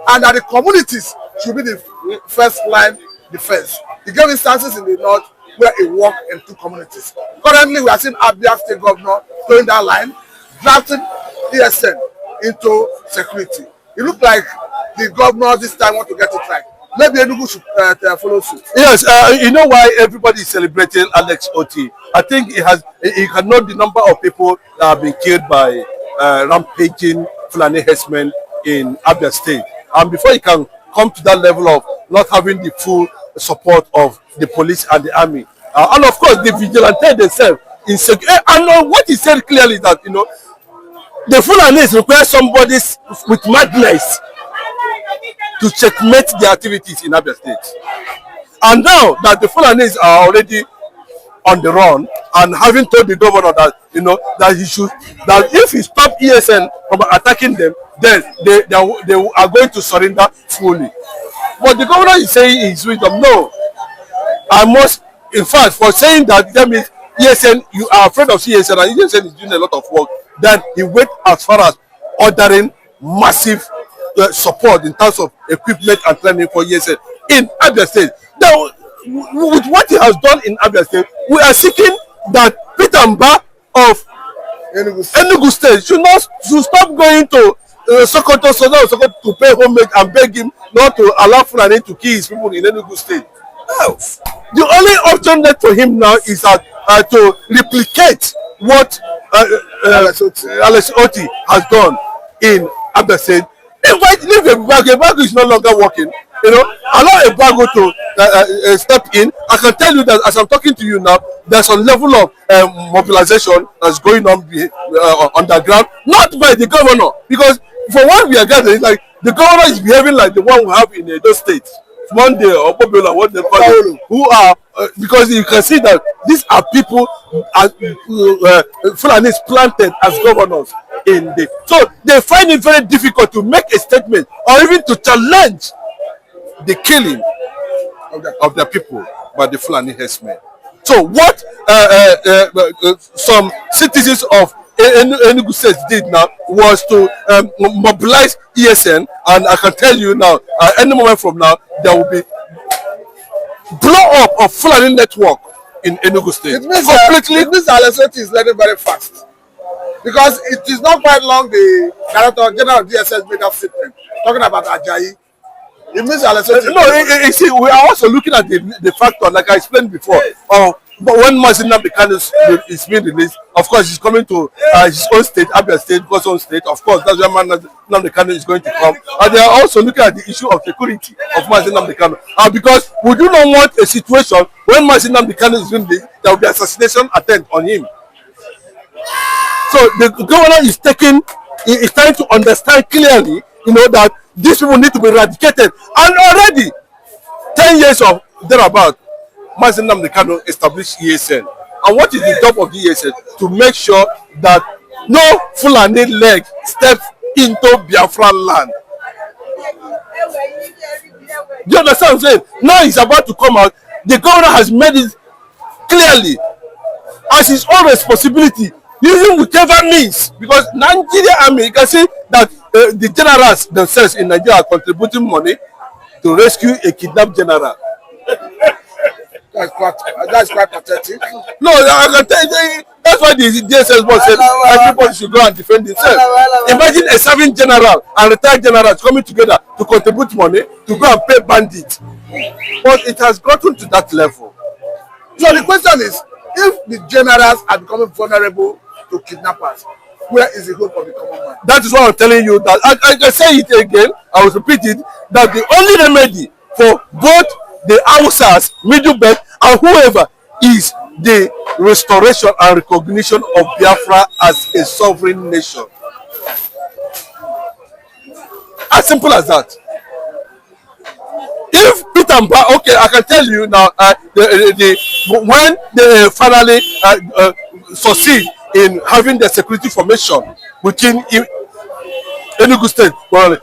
and that the communities should be the first line defense. He gave instances in the north where he worked in 2 communities. Currently, we are seeing Abia State Governor going that line, drafting ESN into security. It looks like the governor this time want to get it right. Maybe Enugu should follow suit. Yes, you know why everybody is celebrating Alex Oti? I think he cannot the number of people that have been killed by rampaging Fulani herdsmen in Abia State. And before he can come to that level of not having the full support of the police and the army, and of course the vigilantes themselves, and what he said clearly is that, you know, the Fulanis require somebody with madness to checkmate the activities in Abia State. And now that the Fulanis are already on the run and having told the governor that, you know, that if he stop ESN from attacking them, then they are going to surrender fully. But the governor is saying in his wisdom, no, I must, in fact, for saying that means ESN, you are afraid of ESN and ESN is doing a lot of work, then he went as far as ordering massive support in terms of equipment and training for ESN in Abia State. Now, with what he has done in Abia State, we are seeking that Peter Mba of Enugu State should stop going to Sokoto to pay homage and beg him not to allow Fulani to kill his people in Enugu State. Now, the only option left for him now is to replicate what Alex Oti has done in Abia State. Leave Ebago is no longer working. You know, allow Ebago to step in. I can tell you that as I'm talking to you now, there's some level of mobilization that's going on underground, not by the governor, because for what we are gathering, like the governor is behaving like the one we have in those states, Monday or Bobula, what they call it, who are because you can see that these are people Fulanis planted as governors in the. So they find it very difficult to make a statement or even to challenge the killing of the people by the Fulani herdsmen. So what some citizens of Enugu State did now was to mobilize ESN, and I can tell you now, any moment from now, there will be blow up of Fulani network in Enugu State. It means Alex Oti is learning very fast, because it is not quite long the Director General of DSS made that statement talking about Ajayi. It means Alex Oti. No, you see, we are also looking at the factor, like I explained before. But when Mazin Namdekano is being released, of course, he's coming to his own state, Abia State, God's own state. Of course, that's where Namdekano is going to come. And they are also looking at the issue of security of Mazin Namdekano. Because we do not want a situation when Mazin Namdekano is being released, there will be assassination attempt on him. So the governor is trying to understand clearly, you know, that these people need to be eradicated. And already, 10 years of thereabout, Mazin Namdekano established ESN. And what is the job of the ESN? To make sure that no Fulani leg steps into Biafra land. Do you understand what I'm saying? Now he's about to come out. The governor has made it clearly as his own responsibility, using whichever means. Because Nigeria army, you can see that the generals themselves in Nigeria are contributing money to rescue a kidnapped general. That's quite pathetic. No, I can tell you, that's why the DSS boss said everybody should go and defend himself. Imagine a serving general and retired generals coming together to contribute money to go and pay bandits. But it has gotten to that level. So the question is, if the generals are becoming vulnerable to kidnappers, where is the hope of the common man? That is why I'm telling you that I can say it again, I will repeat it, that the only remedy for both the Hausas, Middle Belt, and whoever is the restoration and recognition of Biafra as a sovereign nation. As simple as that. If Peter Mba, okay, I can tell you now, when they finally succeed in having the security formation within Enugu State, well,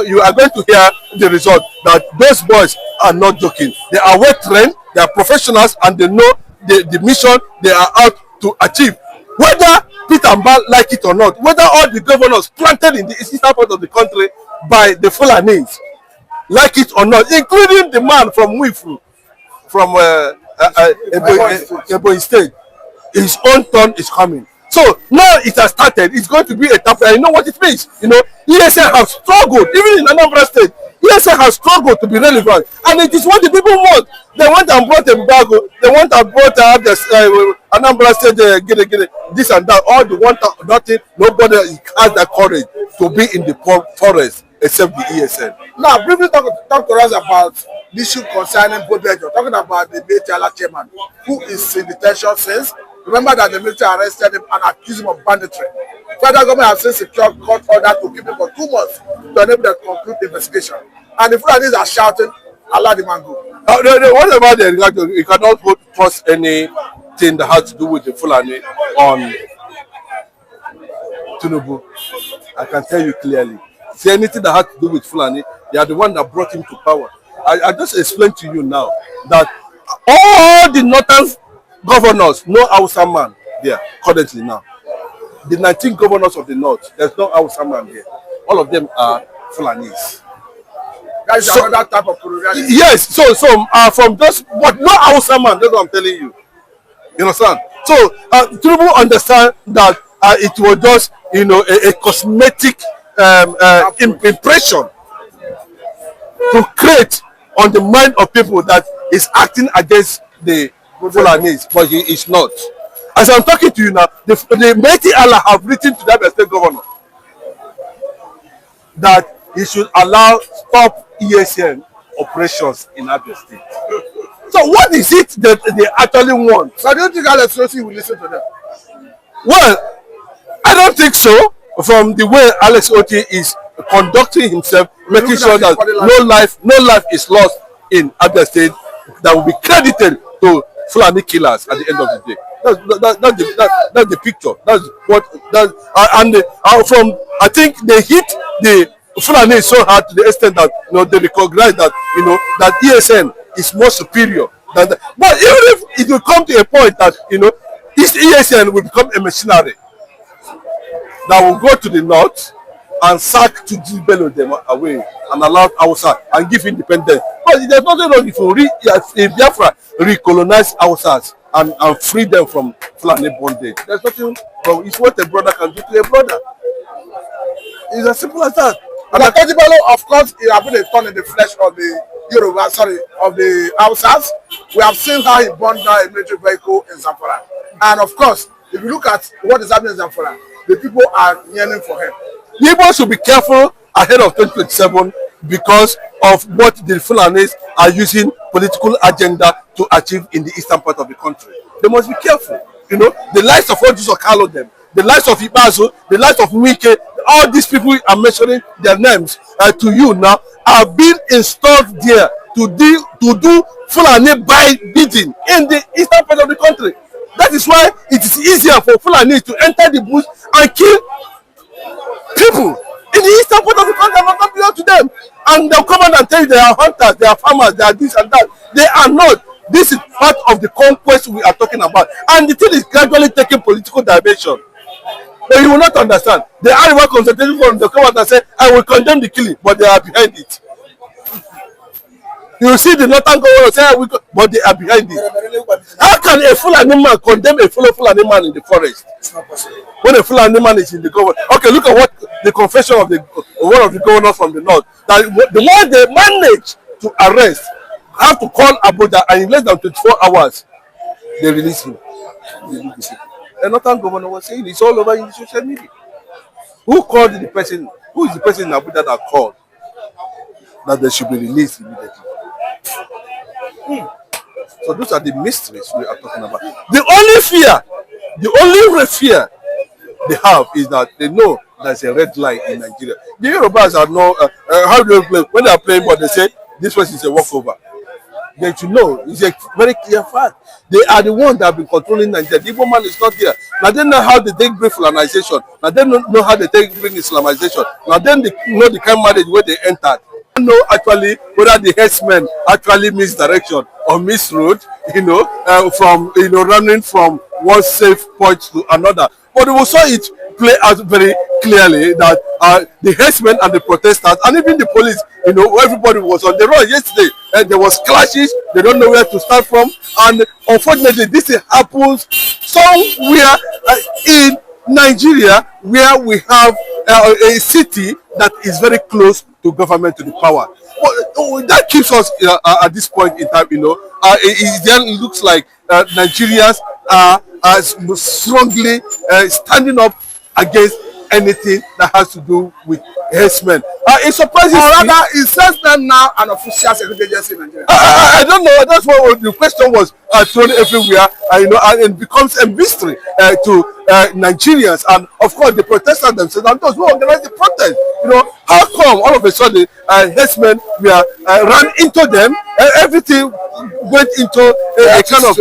you are going to hear the result that those boys are not joking. They are well trained, they are professionals, and they know the mission they are out to achieve. Whether Peter Mba like it or not, whether all the governors planted in the eastern part of the country by the Fulanis, like it or not, including the man from Wifu, from Ebonyi State. His own turn is coming. So now it has started. It's going to be a tough. You know what it means. You know, ESN have struggled, even in Anambra State. ESN has struggled to be relevant, and it is what the people want. They want and brought a Mbago. They want and brought Anambra State, get this and that. All they want nothing. Nobody has the courage to be in the forest except the ESN. Now, briefly talk to us about the issue concerning Bodejo. Talking about the military chairman who is in detention since. Remember that the military arrested him and accused him of banditry. Federal government has since secured court order to keep him for 2 months to enable them to conclude the investigation. And the Fulanis are shouting, Allah the mango. What about the you cannot trust anything that has to do with the Fulani on Tinubu. I can tell you clearly. See, anything that has to do with Fulani, they are the one that brought him to power. I just explained to you now that all the northern governors, no Hausa man there currently now. The 19 governors of the north, there's no Hausa man there. All of them are Fulanis. That is another type of colonialism. Yes, so from just but no Hausa man, that's what I'm telling you. You understand? So Tinubu understand that it was just, you know, a cosmetic impression to create on the mind of people that is acting against the Fulanis, but he is not. As I'm talking to you now, the Mighty Allah have written to that state governor that he should stop ESN operations in Abia State. So what is it that they actually want? So I don't think Alex Otti will listen to them. Well, I don't think so. From the way Alex Otti is conducting himself, making sure that no life is lost in Abia State, that will be credited to Fulani killers at the end of the day. That's the picture. That's what from I think they hit the Fulani so hard to the extent that, you know, they recognize that, you know, that ESN is more superior than that. But even if it will come to a point that, you know, this ESN will become a machinery that will go to the north and sack to Bello them away and allow Hausa and give independence. But there's nothing wrong if Biafra recolonize Hausas and free them from Fulani bondage. There's nothing wrong. It's what a brother can do to a brother. It's as simple as that. And Bello, of course, he has been a thorn in the flesh of the of the Hausas. We have seen how he burned down a military vehicle in Zamfara. And of course, if you look at what is happening in Zamfara, the people are yearning for him. People should be careful ahead of 2027 because of what the Fulanis are using political agenda to achieve in the eastern part of the country. They must be careful. You know, the likes of Ojuso Kalo them, the likes of Ibazo, the likes of Wike, all these people are mentioning their names to you now are being installed there to do Fulani bidding in the eastern part of the country. That is why it is easier for Fulani to enter the bush and kill people in the eastern part of the country and not belong to them. And they'll come out and tell you they are hunters, they are farmers, they are this and that. They are not. This is part of the conquest we are talking about. And the thing is gradually taking political dimension. But you will not understand. The Ariwa Consultation Forum, they'll come out and say, I will condemn the killing, but they are behind it. You see the northern governor say, but they are behind it. How can a Fulani man condemn a fellow Fulani man in the forest? It's not possible. When a Fulani man is in the government. Okay, look at what the confession of one of the governors from the north. That the more they manage to arrest, have to call Abuja, and in less than 24 hours, they release him. The northern governor was saying it's all over in the social media. Who called the person? Who is the person in Abuja that called that they should be released immediately? So those are the mysteries we are talking about. The only fear they have is that they know there's a red line in Nigeria. The Yorubas are no how do they play? When they are playing, but they say this person is a walkover. They should know it's a very clear fact. They are the ones that have been controlling Nigeria. The Igbo man is not there. Now they know how they take bring Fulanization. Now they know how they take bring Islamization. Now then they know the kind of marriage where they entered. Know actually whether the herdsmen actually misdirection or misroad, you know, from running from one safe point to another. But we saw it play out very clearly that the herdsmen and the protesters and even the police, everybody was on the road yesterday, and there was clashes. They don't know where to start from, and unfortunately this happens somewhere in Nigeria, where we have a city that is very close to government, to the power. Well, that keeps us at this point in time. It then looks like Nigerians are strongly standing up against anything that has to do with herdsmen. It surprises me. Or rather, is herdsmen now an official security agency in Nigeria? I don't know. That's what the question was thrown everywhere. And it becomes a mystery to Nigerians, and of course the protesters themselves and those who organize the protest. How come all of a sudden herdsmen were ran into them? Everything went into a kind of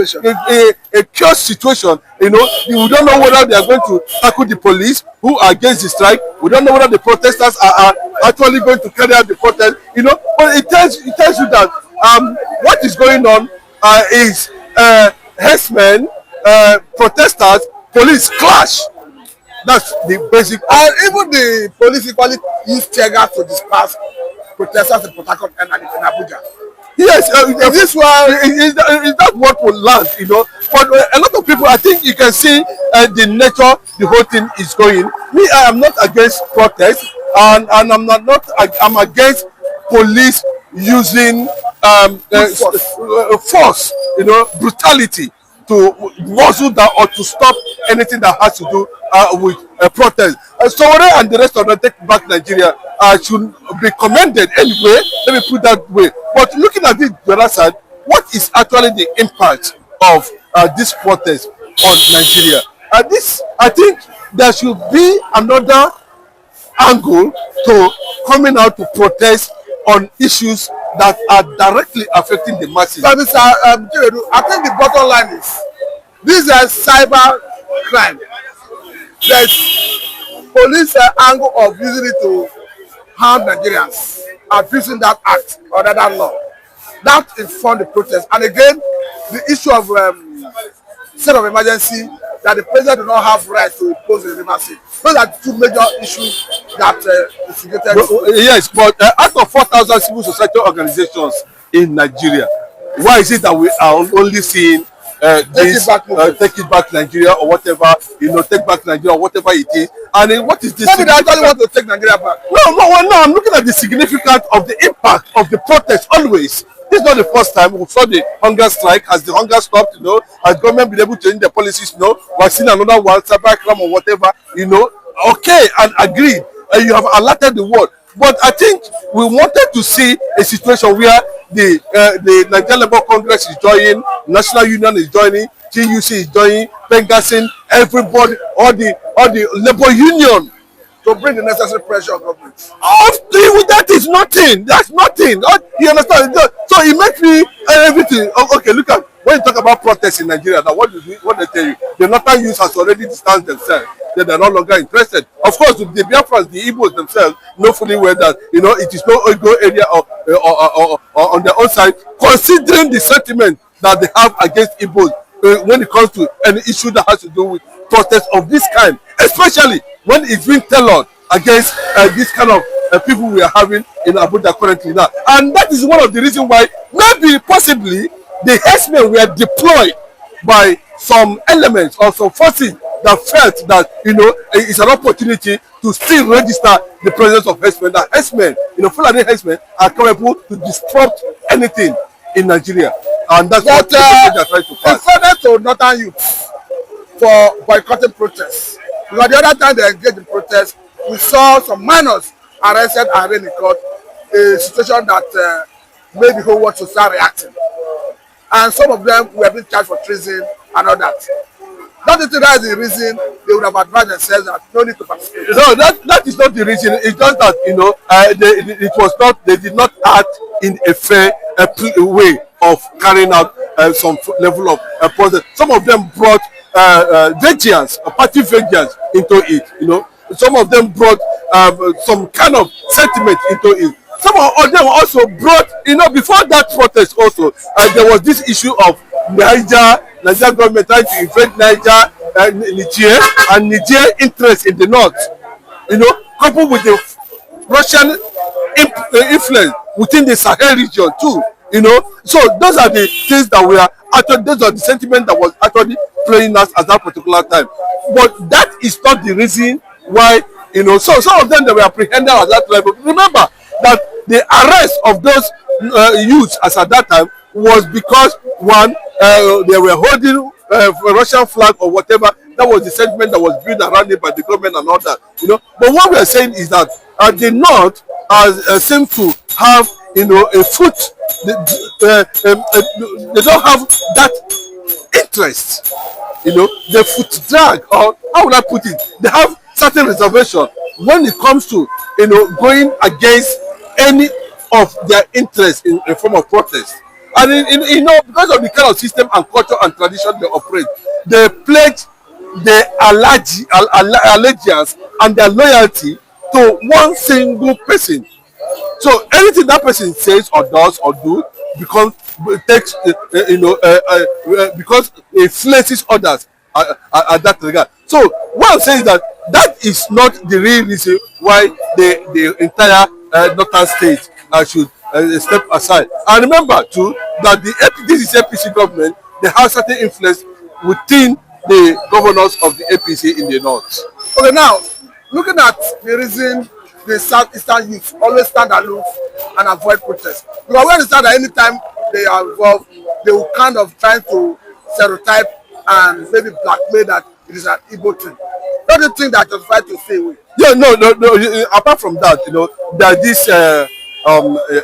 a chaos situation. We don't know whether they are going to tackle the police who are against the strike. We don't know whether the protesters are actually going to carry out the protest. But it tells you that what is going on is herdsmen, protesters, police clash. That's the basic. And even the police equally use tear gas to disperse protesters in Port Harcourt and in Abuja. Yes, this one is that what will land, But a lot of people, I think you can see the nature the whole thing is going. Me, I am not against protest, and I'm against police using force, brutality to muzzle down or to stop anything that has to do with protest. Sowore and the rest of the Take Back Nigeria should be commended anyway. Let me put that way. But looking at the other side, what is actually the impact of this protest on Nigeria? I think there should be another angle to coming out to protest on issues that are directly affecting the masses. But Mr. I think the bottom line is this is a cyber crime. There's police angle of using it to harm Nigerians, abusing that act or that law. That informed the protest. And again, the issue of state of emergency, that the president do not have right to impose the emergency. Those are two major issues that instigated. Yes, but out of 4,000 civil society organizations in Nigeria, why is it that we are only seeing this Take It Back Nigeria or whatever, Take Back Nigeria or whatever it is? And what is this? Maybe they actually want to take Nigeria back. No, I'm looking at the significance of the impact of the protest always. This is not the first time we saw the hunger strike. Has the hunger stopped, has government been able to change their policies, we're seeing another one, cyber crime or whatever, okay, and agreed. You have alerted the world. But I think we wanted to see a situation where the Nigerian Labour Congress is joining, National Union is joining, TUC is joining, Pengasin, everybody, all the labor union to bring the necessary pressure on government. That is nothing. That's nothing. You understand? So it makes me everything. Okay, look at when you talk about protests in Nigeria. Now, what they tell you? The northern youth has already distanced themselves. They're no longer interested. Of course, the Biafrans, the Igbos themselves, know fully well that it is no ego area or on their own side, considering the sentiment that they have against Igbos when it comes to any issue that has to do with protests of this kind, especially when it's being tailored against this kind of people we are having in Abuja currently now. And that is one of the reasons why maybe possibly the herdsmen were deployed by some elements or some forces that felt that it's an opportunity to still register the presence of herdsmen. That herdsmen, Fulani herdsmen are capable to disrupt anything in Nigeria, and that's what they are trying to pass. In fairness to northern youth for boycotting protests, because the other time they engaged in protests, we saw some minors arrested and arraigned in court, a situation that made the whole world to start reacting. And some of them were being charged for treason and all that. That is the reason they would have advised themselves that no need to participate. No, that is not the reason. It's just that it was not. They did not act in a fair way of carrying out some level of protest. Some of them brought vengeance, party vengeance into it. Some of them brought some kind of sentiment into it. Some of them also brought, before that protest also, there was this issue of Niger Nigerian government trying to invade Niger, Niger, and Niger interest in the north. You know, coupled with the Russian influence within the Sahel region too. You know, so those are the things that we are actually, those are the sentiment that was actually playing us at that particular time. But that is not the reason why, you know, so some of them that were apprehended at that level. Remember that the arrest of those youths as at that time was because one, they were holding a Russian flag or whatever. That was the sentiment that was built around it by the government and all that, you know. But what we are saying is that the North seem to have, you know, a foot. They don't have that interest, you know. The foot drag, or how would I put it? They have certain reservation when it comes to, you know, going against any of their interests in a form of protest. And you know, because of the kind of system and culture and tradition they operate, they pledge their allegiance and their loyalty to one single person. So anything that person says or does or do becomes takes because it places others at that regard. So what I'm saying is that that is not the real reason why the entire northern state should step aside. And remember too that this is APC government. They have certain influence within the governors of the APC in the north. Okay, now looking at the reason the southeastern youth always stand aloof and avoid protests, because we understand that anytime they are involved, they will kind of try to stereotype and maybe blackmail that it is an Igbo thing. Don't you think that just fight to stay away? Yeah, no. Apart from that, you know, that this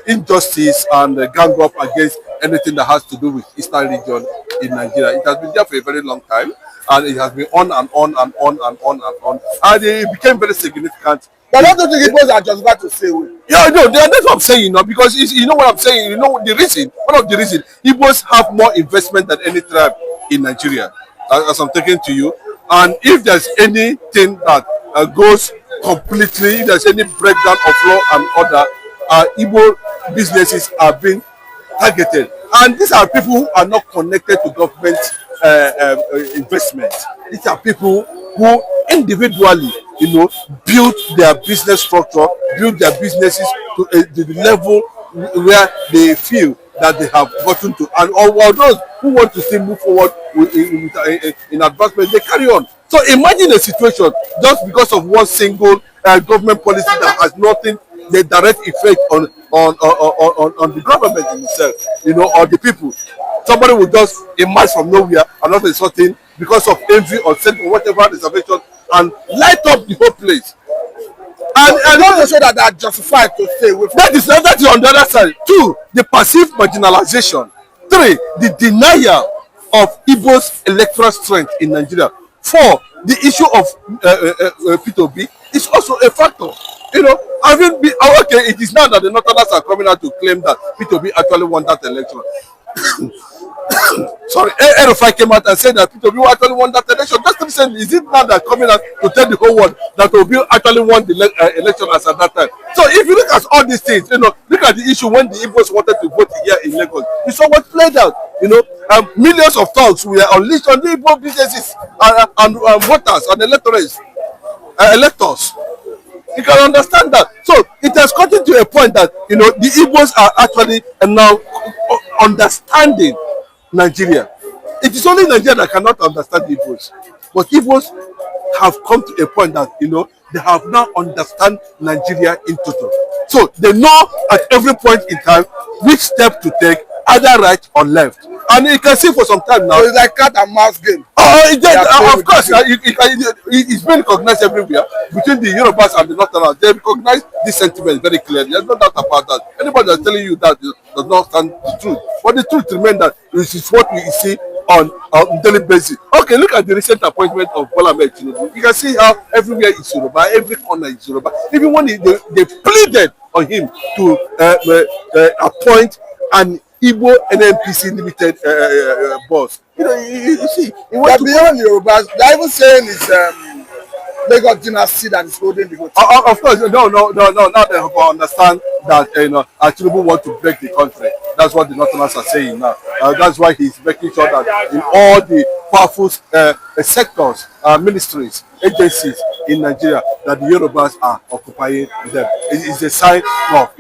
injustice and gang up against anything that has to do with Eastern region in Nigeria, it has been there for a very long time, and it has been on and on and on and on and on, and it became very significant. But I don't think Igbos are just about to stay away. Yeah, no, that's what I'm saying, you know, because you know what I'm saying, you know the reason, one of the reasons, Igbos have more investment than any tribe in Nigeria, as I'm talking to you. And if there's anything that goes completely, if there's any breakdown of law and order, Igbo businesses are being targeted. And these are people who are not connected to government investment. These are people who individually, you know, build their business structure, build their businesses to the level where they feel that they have gotten to. And all those who want to still move forward in advancement, they carry on. So imagine a situation just because of one single government policy that has nothing, the direct effect on the government in itself, you know, or the people. Somebody will just emerge from nowhere and all of a sudden, because of envy or whatever reservation, and light up the whole place. And don't say that they are justified to stay away from that is on the other side. 2, the perceived marginalization. 3, the denial of Igbo's electoral strength in Nigeria. 4, the issue of P2B is also a factor. You know, okay, it is now that the Northerners are coming out to claim that P2B actually won that election. Sorry, Erufai came out and said that P2B actually won that election. Just recently, is it now that coming out to tell the whole world that Obi actually won the election as at that time? So if you look at all these things, you know, look at the issue when the Igbos wanted to vote here in Lagos. You saw what played out. You know, millions of thugs were unleashed on the Igbo businesses and voters and electors. You can understand that. So it has gotten to a point that, you know, the Igbos are actually now understanding Nigeria. It is only Nigeria that cannot understand the Igbos. But Igbos have come to a point that, you know, they have now understand Nigeria in total. So they know at every point in time which step to take, either right or left. And you can see for some time now. So it's like cat and mouse game. Of course, it's been recognized everywhere between the Yorubas and the Northerners. They recognize this sentiment very clearly. There's no doubt about that. Anybody that's telling you that does not stand the truth. But the truth remains that this is what we see on daily basis. Okay, look at the recent appointment of Bola Ahmed Tinubu. You can see how everywhere is Yoruba, every corner is Yoruba. Even when they pleaded on him to appoint an Igbo NNPC limited boss. You know, you see, But beyond Yorubas, they're even saying it's Lagos dynasty that is holding the whole thing. Of course, no. Now they understand that Tinubu want to break the country. That's what the Northerners are saying now. That's why he's making sure that in all the powerful sectors, ministries, agencies in Nigeria, that the Yorubas are occupying them. It's a sign of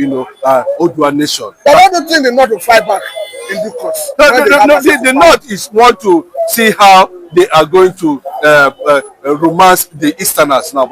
Odua nation. But I don't think the North will fight back in due course. No, the North is want to see how they are going to romance the Easterners now.